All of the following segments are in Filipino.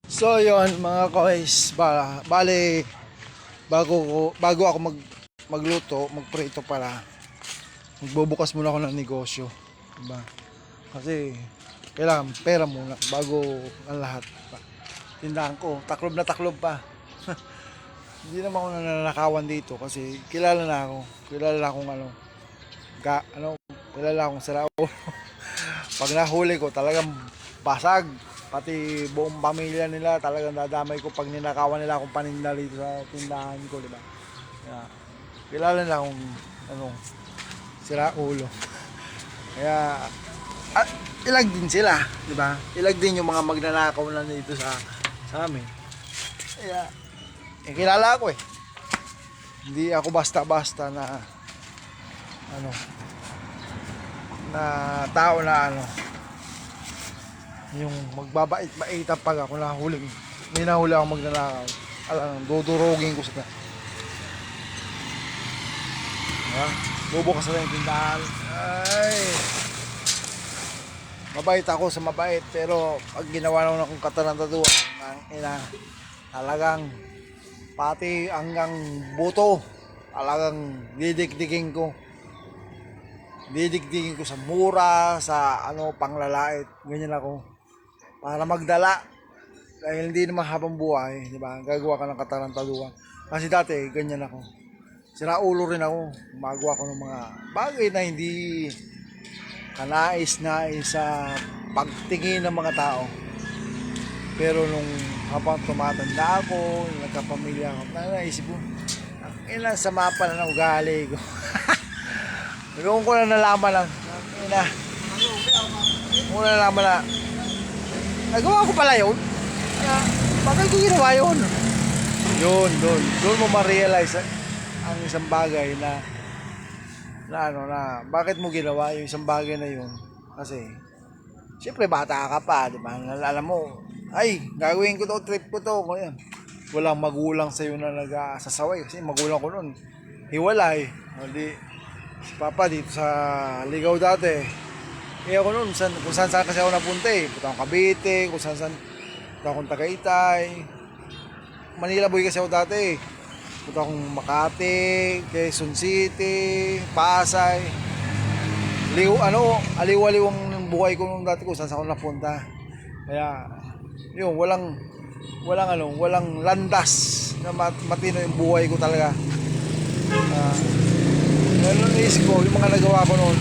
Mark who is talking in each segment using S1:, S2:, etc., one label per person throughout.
S1: So yon mga kois, bale bago ako magluto, magprito para magbubukas muna ako ng negosyo, diba? Kasi kailangan pera muna bago ang lahat. Tindahan ko, taklob na taklob pa. Hindi naman ako nananakawan dito kasi kilala na ako. Kilala na akong kilala akong sarao. Pag nahuli ko, talagang basag. Pati buong pamilya nila talagang dadamay ko pag ninakawan nila akong paninda dito sa tindahan ko, di ba? Kaya, kilala na akong sira ulo. Kaya ilag din sila, di ba? Ilag din yung mga magnanakaw na dito sa amin. Kaya kilala ako eh. Hindi ako basta-basta na ano na tao na yung magbabait-baitan pag ako nahuling may nahuli akong magnanakaw, dudurogin ko sila. Bubukas na yung tindahan. Ay, mabait ako sa mabait, pero pag ginawa naman akong katarantaduhan ng ina, talagang pati hanggang buto talagang didikdikin ko sa mura, sa panglalait, ganyan ako para magdala. Dahil hindi naman habang buhay, di ba? Gagawa ka ng katarantaduhan. Kasi dati, ganyan ako. Sira ulo rin ako. Gumagawa ko ng mga bagay na hindi kanais-nais sa pagtingin ng mga tao. Pero nung habang tumatanda ako, nagkapamilya ako, naisip ko, ang ina sama pala ng ugali ko. Noong ko na nalaman lang, ang ina, ko na nalaman na, nagawa ko pala yun. Bakit ko ginawa yun? Doon mo ma-realize ang isang bagay na bakit mo ginawa yung isang bagay na yun. Kasi siyempre bata ka pa, di ba? Alam mo, ay, gagawin ko to, trip ko to. Ngayon, walang magulang sa'yo na nag-asasaway. Kasi magulang ko nun, hiwalay. Hindi, si Papa dito sa Ligaw dati. Ako noon, kung saan kasi ako napunta eh. Punta akong Cavite, kung saan punta akong Tagaytay. Manila boy kasi ako dati eh. Punta akong Makati, Quezon City, Pasay. Aliw-aliw ang buhay ko nung dati, kung saan ako napunta. Kaya, yun, walang landas na matino yung buhay ko talaga. Ngayon naisip ko, yung mga nagawa ko noon,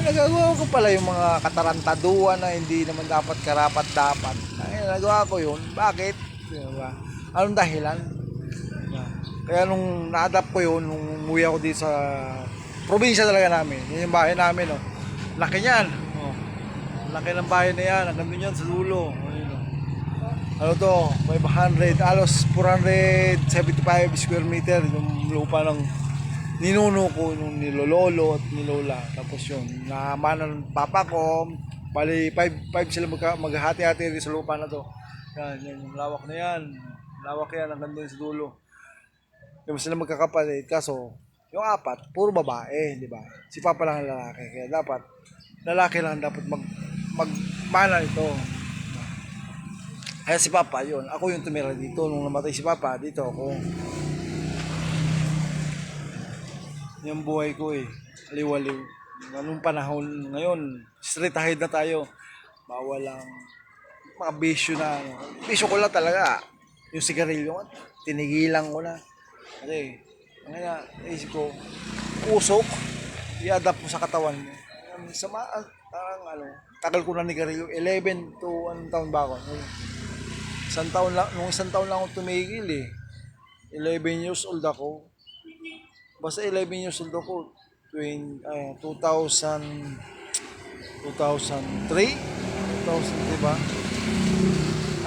S1: nagagawa ko pala yung mga katarantaduhan na hindi naman dapat karapat-dapat. Nagawa ko yun. Bakit? Diba? Anong dahilan? Kaya nung na-adapt ko yun, nung umuwi ako dito sa probinsya talaga namin, yun yung bahay namin. Laki niyan. Laki ng bahay na yan. Nandun yan sa dulo. Ano to? 500, alos 475 square meter yung lupa ng ninuno ko, nung nilololo at nilola. Tapos yun, namana ng papa ko, bali 5 sila maghahati-hati rin sa lupa na to. Yan, yung lawak na yan. Lawak yan, hanggang doon sa dulo. Yung sila magkakapalit, kaso yung apat, puro babae, di ba? Si papa lang ang lalaki, kaya dapat lalaki lang dapat magmana ito. Kaya si papa, yun, ako yung tumira dito. Nung namatay si papa, dito ako. Yung buhay ko eh, aliw-aliw. Anong panahon ngayon, straight ahead na tayo. Bawal lang mga bisyo na bisyo ko lang talaga. Yung sigarilyo, tinigilan ko na. Kasi, ngayon, naisip ko, usok, i-adapt mo sa katawan mo. Tagal ko na nigarilyo, 11 to 1 taon ba ako? Nung isang taon lang ako tumigil eh. 11 years old ako. Basta 11 years old ako, 2003, 2000 ba?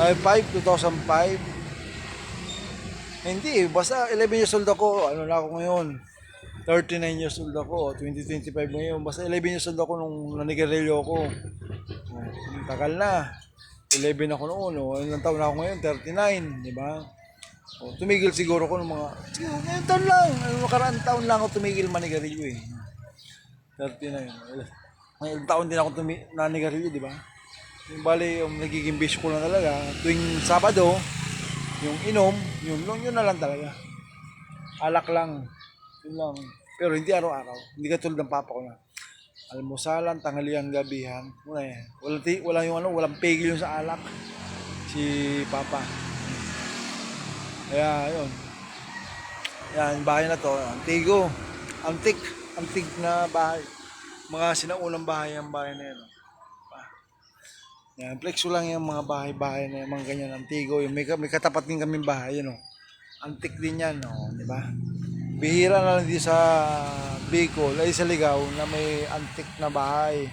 S1: 2005. Hindi, basta 11 years old ako, ano na ako ngayon? 39 years old ako, 2025 ngayon. Basta 11 years old ako nung nanigarilyo ako. Tagal na. 11 ako noon, ilang taon na ako ngayon? 39, di ba? Tumigil siguro ako ng ngayong taon lang, nakaraan taon lang ako tumigil manigarilyo eh. 39. Ngayong taon din ako nanigarilyo, di ba? Yung bali, yung nagiging base ko lang talaga, tuwing Sabado, yung inom, yun na lang talaga. Alak lang, yun lang. Pero hindi araw-araw, hindi katulad ng papa ko na. Almusalan, tanghalian, gabihan, wala yan. Wala yung walang pigil yung sa alak, si papa. Kaya yun, yan, bahay na to, antigo, antik na bahay. Mga sinaunang bahay ang bahay na yan. Yan, flex ko lang yung mga bahay-bahay na yung mga ganyan, antigo. Yung may katapat din kaming bahay, yun o. Antik din yan, o, di ba? Bihira na lang din sa Bicol, ay sa Ligao, na may antik na bahay.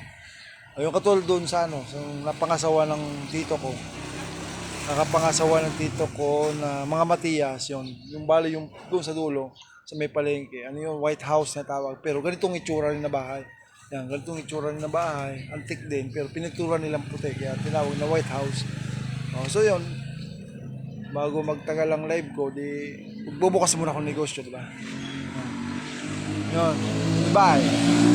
S1: O, yung katulad doon sa ano, sa napangasawa ng tito ko. Nakapangasawa ng tito ko na mga Matias, yun. Yung bali yung doon sa dulo, sa may palengke. Ano yung White House na tawag. Pero ganitong itsura rin na bahay. Yan, ganitong itsura rin na bahay. Antik din, pero pinituran nilang puti. Kaya tinawag na White House. So yun, bago magtagal ang live ko, di magbubukas muna akong negosyo, di ba? Yun, bye.